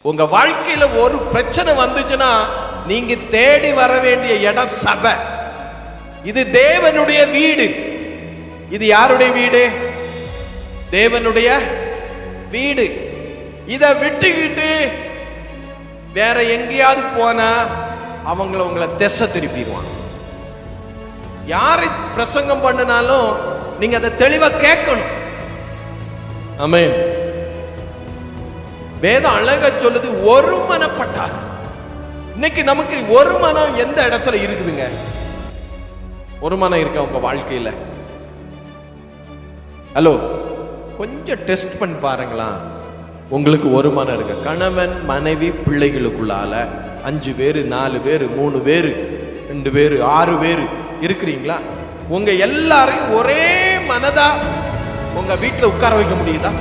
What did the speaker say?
உங்க வாழ்க்கையில ஒரு பிரச்சனை வந்துச்சுன்னா நீங்க தேடி வர வேண்டிய இடம் சபை. இது தேவனுடைய வீடு. இது யாருடைய வீடு? தேவனுடைய வீடு. இதை விட்டுக்கிட்டு வேற எங்கேயாவது போனா உங்களை திசை திருப்பிடுவாங்க. யாரை பிரசங்கம் பண்ணினாலும் நீங்க அதை தெளிவா கேட்கணும். ஆமென். வேதம் அழகா சொல்லுது, ஒருமனப்பட்டார். இன்னைக்கு நமக்கு ஒரு மனம் எந்த இடத்துல இருக்குதுங்க? ஒரு மனம் இருக்க உங்க வாழ்க்கையில? ஹலோ, கொஞ்சம் டெஸ்ட் பண்ணி பாருங்களா. உங்களுக்கு ஒரு மனம் இருக்கு. கணவன் மனைவி பிள்ளைகளுக்குள்ளால 5 பேரு 4 பேரு 3 பேரு 2 பேரு 6 பேரு இருக்கிறீங்களா? உங்க எல்லாரையும் ஒரே மனதா உங்க வீட்டுல உட்கார வைக்க முடியுதா?